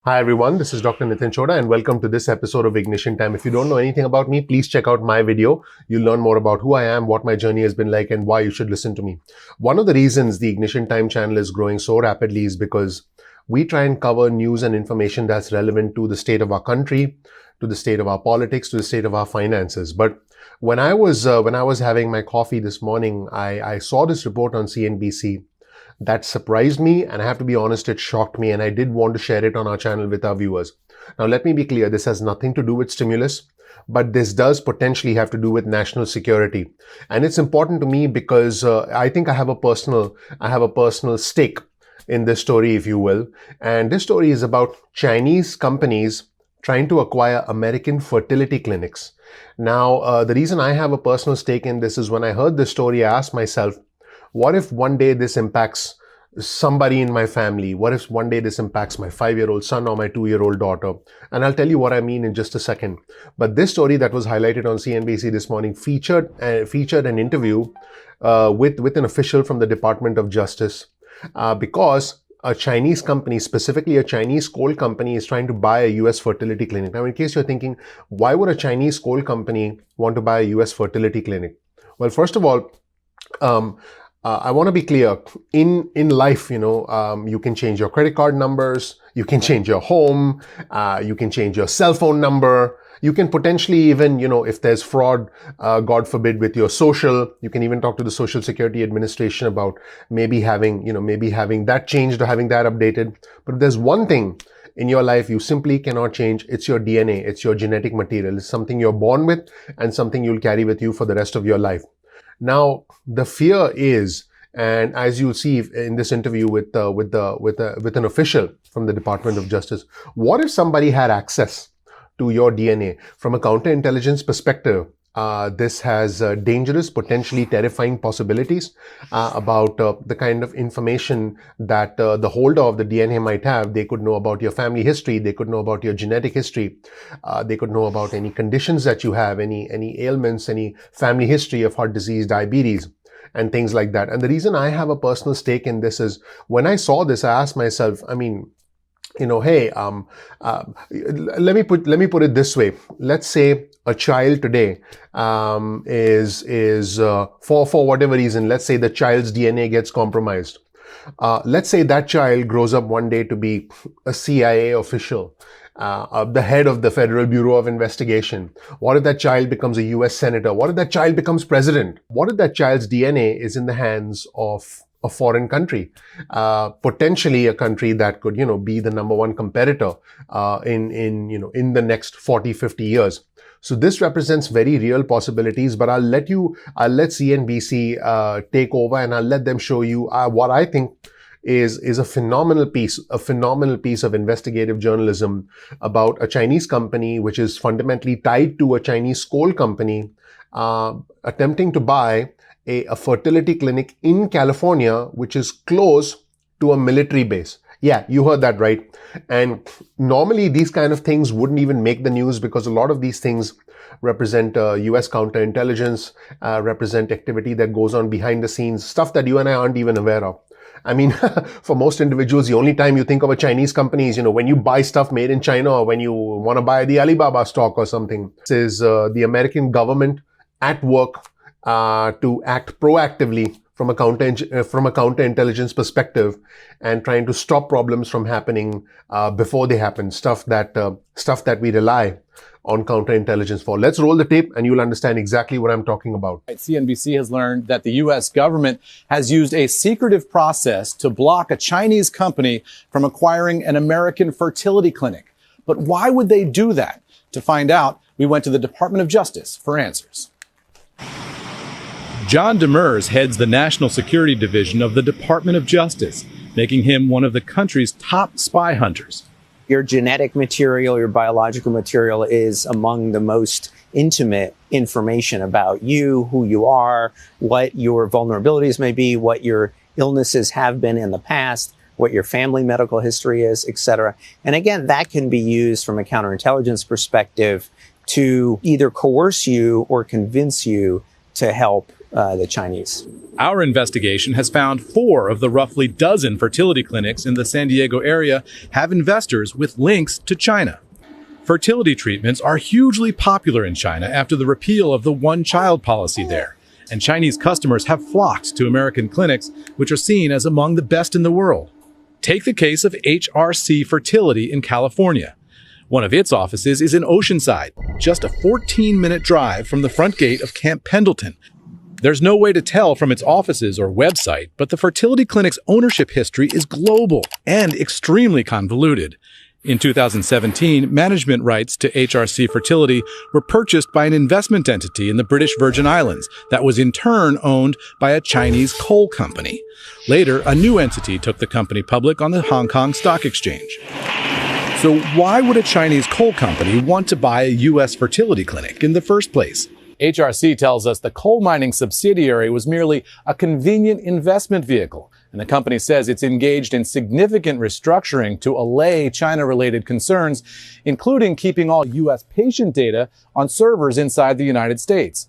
Hi everyone, this is Dr. Nitin Chhoda and welcome to this episode of Ignition Time. If you don't know anything about me, please check out my video. You'll learn more about who I am, what my journey has been like, and why you should listen to me. One of the reasons the Ignition Time channel is growing so rapidly is because we try and cover news and information that's relevant to the state of our country, to the state of our politics, to the state of our finances. But when I was having my coffee this morning, I saw this report on CNBC that surprised me, and I have to be honest, it shocked me, and I did want to share it on our channel with our viewers. Now, let me be clear, this has nothing to do with stimulus, but this does potentially have to do with national security. And it's important to me because I think I have a personal stake in this story, if you will. And this story is about Chinese companies trying to acquire American fertility clinics. Now, the reason I have a personal stake in this is when I heard this story, I asked myself, what if one day this impacts somebody in my family? What if one day this impacts my 5-year-old son or my 2-year-old daughter? And I'll tell you what I mean in just a second. But this story that was highlighted on CNBC this morning featured an interview with an official from the Department of Justice because a Chinese company, specifically a Chinese coal company, is trying to buy a US fertility clinic. Now, in case you're thinking, why would a Chinese coal company want to buy a US fertility clinic? Well, first of all, I want to be clear. In life, you can change your credit card numbers, you can change your home, you can change your cell phone number. You can potentially even, if there's fraud, God forbid, with your social, you can even talk to the Social Security Administration about maybe having that changed or having that updated. But if there's one thing in your life you simply cannot change, it's your DNA, it's your genetic material. It's something you're born with and something you'll carry with you for the rest of your life. Now, the fear is, and as you'll see in this interview with an official from the Department of Justice, what if somebody had access to your DNA? From a counterintelligence perspective, this has dangerous, potentially terrifying possibilities about the kind of information that the holder of the DNA might have. They could know about your family history. They could know about your genetic history. They could know about any conditions that you have, any ailments, any family history of heart disease, diabetes, and things like that. And the reason I have a personal stake in this is when I saw this, I asked myself, hey, let me put it this way. Let's say a child today is for whatever reason, let's say the child's DNA gets compromised. Let's say that child grows up one day to be a CIA official, the head of the Federal Bureau of Investigation. What if that child becomes a US senator? What if that child becomes president? What if that child's DNA is in the hands of a foreign country, potentially a country that could, be the number one competitor in the next 40, 50 years. So this represents very real possibilities, but I'll let CNBC take over and I'll let them show you what I think is a phenomenal piece of investigative journalism about a Chinese company which is fundamentally tied to a Chinese coal company attempting to buy a fertility clinic in California, which is close to a military base. Yeah, you heard that right. And normally these kind of things wouldn't even make the news because a lot of these things represent US counterintelligence, represent activity that goes on behind the scenes, stuff that you and I aren't even aware of. I mean, for most individuals, the only time you think of a Chinese company is, when you buy stuff made in China or when you want to buy the Alibaba stock or something. This is the American government at work to act proactively from a counterintelligence perspective and trying to stop problems from happening before they happen. Stuff that we rely on counterintelligence for. Let's roll the tape and you'll understand exactly what I'm talking about. CNBC has learned that the U.S. government has used a secretive process to block a Chinese company from acquiring an American fertility clinic. But why would they do that? To find out, we went to the Department of Justice for answers. John Demers heads the National Security Division of the Department of Justice, making him one of the country's top spy hunters. Your genetic material, your biological material is among the most intimate information about you, who you are, what your vulnerabilities may be, what your illnesses have been in the past, what your family medical history is, etc. And again, that can be used from a counterintelligence perspective to either coerce you or convince you to help the Chinese. Our investigation has found 4 of the roughly dozen fertility clinics in the San Diego area have investors with links to China. Fertility treatments are hugely popular in China after the repeal of the one-child policy there, and Chinese customers have flocked to American clinics, which are seen as among the best in the world. Take the case of HRC Fertility in California. One of its offices is in Oceanside, just a 14-minute drive from the front gate of Camp Pendleton. There's no way to tell from its offices or website, but the fertility clinic's ownership history is global and extremely convoluted. In 2017, management rights to HRC Fertility were purchased by an investment entity in the British Virgin Islands that was in turn owned by a Chinese coal company. Later, a new entity took the company public on the Hong Kong Stock Exchange. So why would a Chinese coal company want to buy a U.S. fertility clinic in the first place? HRC tells us the coal mining subsidiary was merely a convenient investment vehicle, and the company says it's engaged in significant restructuring to allay China-related concerns, including keeping all U.S. patient data on servers inside the United States.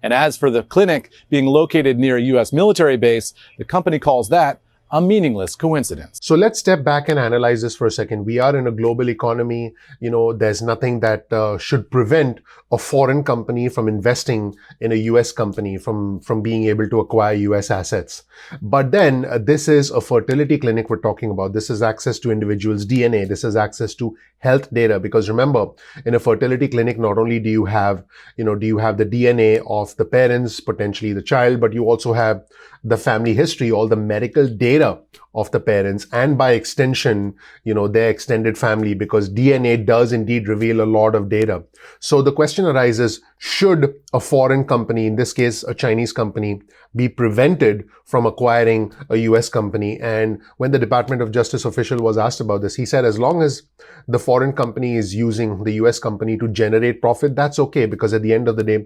And as for the clinic being located near a U.S. military base, the company calls that a meaningless coincidence. So let's step back and analyze this for a second. We are in a global economy. There's nothing that should prevent a foreign company from investing in a US company, from being able to acquire US assets. But then this is a fertility clinic we're talking about. This is access to individuals' DNA. This is access to health data. Because remember, in a fertility clinic, not only do you have the DNA of the parents, potentially the child, but you also have the family history, all the medical data of the parents, and by extension, their extended family, because DNA does indeed reveal a lot of data. So the question arises, should a foreign company, in this case a Chinese company, be prevented from acquiring a US company? And when the Department of Justice official was asked about this, he said as long as the foreign company is using the US company to generate profit, that's okay, because at the end of the day,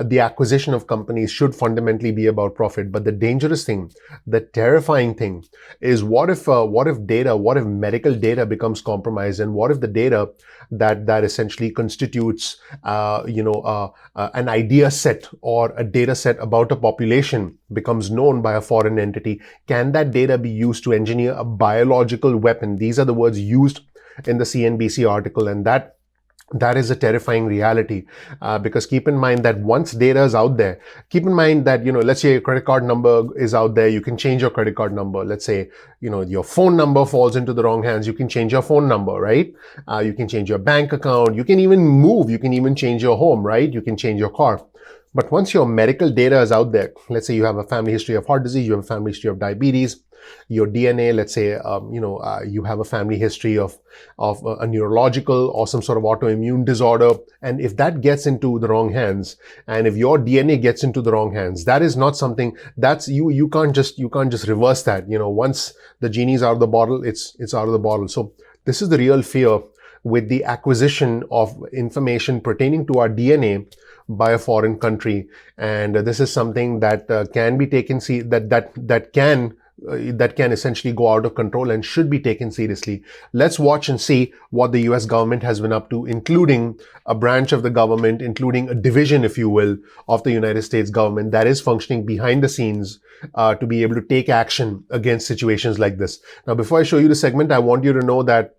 the acquisition of companies should fundamentally be about profit. But the dangerous thing, the terrifying thing, is what if medical data becomes compromised, and what if the data that essentially constitutes an idea set or a data set about a population becomes known by a foreign entity? Can that data be used to engineer a biological weapon? These are the words used in the CNBC article, and that is a terrifying reality, because keep in mind that once data is out there, keep in mind that, let's say your credit card number is out there, you can change your credit card number. Let's say, your phone number falls into the wrong hands, you can change your phone number, right? You can change your bank account, you can even move, you can even change your home, right? You can change your car. But once your medical data is out there, let's say you have a family history of heart disease, you have a family history of diabetes, your DNA, let's say, you have a family history of a neurological or some sort of autoimmune disorder. And if that gets into the wrong hands, and if your DNA gets into the wrong hands, that is not something that's you can't just reverse that. Once the genie's out of the bottle, it's out of the bottle. So this is the real fear with the acquisition of information pertaining to our DNA by a foreign country. And this is something that can be taken that can essentially go out of control and should be taken seriously. Let's watch and see what the US government has been up to, including a branch of the government, including a division, if you will, of the United States government that is functioning behind the scenes to be able to take action against situations like this. Now, before I show you the segment, I want you to know that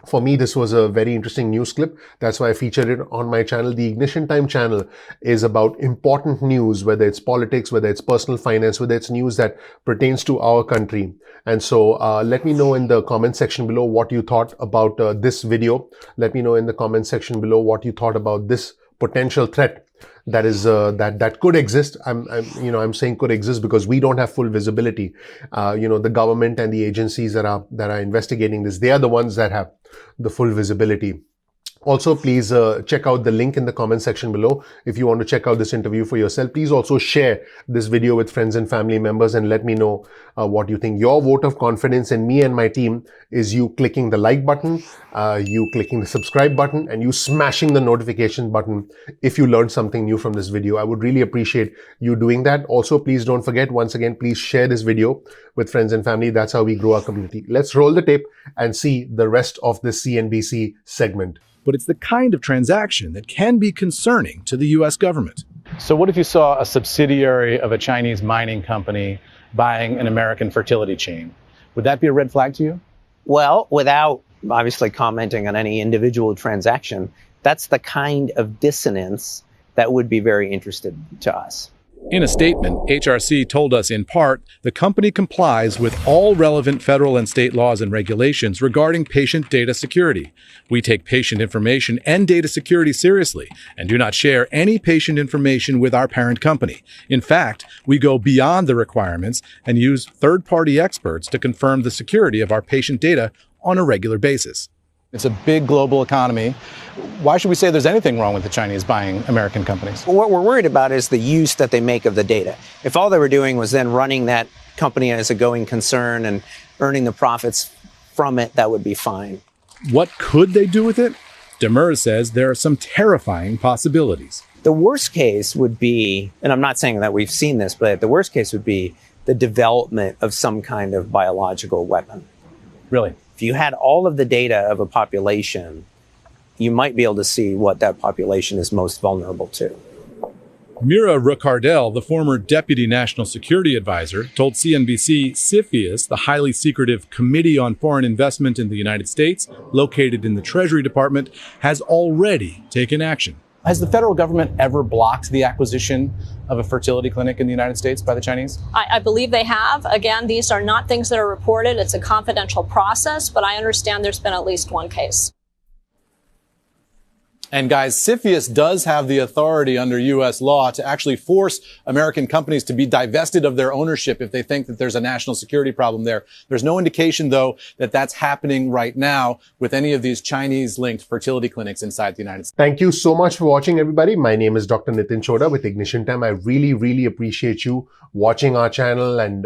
for me, this was a very interesting news clip. That's why I featured it on my channel. The Ignition Time channel is about important news, whether it's politics, whether it's personal finance, whether it's news that pertains to our country. And so let me know in the comment section below what you thought about this video. Let me know in the comment section below what you thought about this potential threat that is that could exist. I'm saying could exist because we don't have full visibility. The government and the agencies that are investigating this, they are the ones that have the full visibility. Also, please check out the link in the comment section below. If you want to check out this interview for yourself, please also share this video with friends and family members and let me know what you think. Your vote of confidence in me and my team is you clicking the like button, you clicking the subscribe button, and you smashing the notification button if you learned something new from this video. I would really appreciate you doing that. Also, please don't forget, once again, please share this video with friends and family. That's how we grow our community. Let's roll the tape and see the rest of this CNBC segment. But it's the kind of transaction that can be concerning to the U.S. government. So what if you saw a subsidiary of a Chinese mining company buying an American fertility chain? Would that be a red flag to you? Well, without obviously commenting on any individual transaction, that's the kind of dissonance that would be very interesting to us. In a statement, HRC told us in part, the company complies with all relevant federal and state laws and regulations regarding patient data security. We take patient information and data security seriously and do not share any patient information with our parent company. In fact, we go beyond the requirements and use third-party experts to confirm the security of our patient data on a regular basis. It's a big global economy. Why should we say there's anything wrong with the Chinese buying American companies? Well, what we're worried about is the use that they make of the data. If all they were doing was then running that company as a going concern and earning the profits from it, that would be fine. What could they do with it? Demers says there are some terrifying possibilities. The worst case would be, and I'm not saying that we've seen this, but the worst case would be the development of some kind of biological weapon. Really? If you had all of the data of a population, you might be able to see what that population is most vulnerable to. Mira Ricardel, the former Deputy National Security Advisor, told CNBC CFIUS, the highly secretive Committee on Foreign Investment in the United States, located in the Treasury Department, has already taken action. Has the federal government ever blocked the acquisition of a fertility clinic in the United States by the Chinese? I believe they have. Again, these are not things that are reported. It's a confidential process, but I understand there's been at least one case. And guys, CFIUS does have the authority under U.S. law to actually force American companies to be divested of their ownership if they think that there's a national security problem there. There's no indication, though, that that's happening right now with any of these Chinese-linked fertility clinics inside the United States. Thank you so much for watching, everybody. My name is Dr. Nitin Chhoda with Ignition Time. I really appreciate you watching our channel and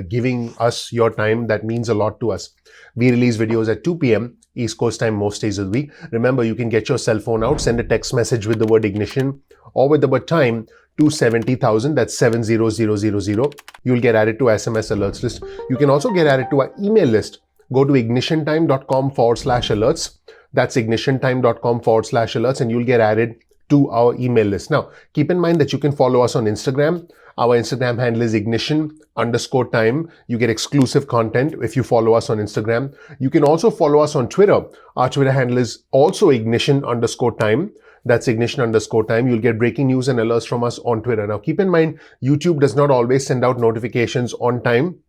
giving us your time. That means a lot to us. We release videos at 2 p.m. East Coast time most days of the week. Remember, you can get your cell phone out, send a text message with the word ignition or with the word time to 70,000. That's 70000. You'll get added to SMS alerts list. You can also get added to our email list. Go to ignitiontime.com/alerts. That's ignitiontime.com/alerts, and you'll get added to our email list. Now, keep in mind that you can follow us on Instagram. Our Instagram handle is ignition_time. You get exclusive content if you follow us on Instagram. You can also follow us on Twitter. Our Twitter handle is also ignition_time. That's ignition_time. You'll get breaking news and alerts from us on Twitter. Now, keep in mind, YouTube does not always send out notifications on time.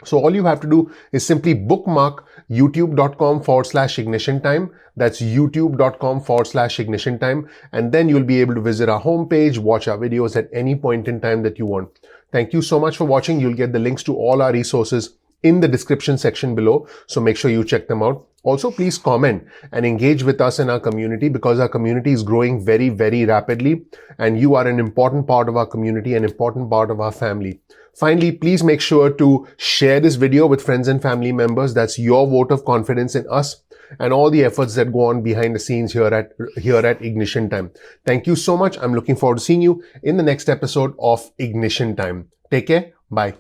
So all you have to do is simply bookmark youtube.com/ignition time. That's youtube.com/ignition time. And then you'll be able to visit our homepage, watch our videos at any point in time that you want. Thank you so much for watching. You'll get the links to all our resources in the description section below. So make sure you check them out. Also, please comment and engage with us in our community because our community is growing very rapidly. And you are an important part of our community, an important part of our family. Finally, please make sure to share this video with friends and family members. That's your vote of confidence in us and all the efforts that go on behind the scenes here at Ignition Time. Thank you so much. I'm looking forward to seeing you in the next episode of Ignition Time. Take care. Bye.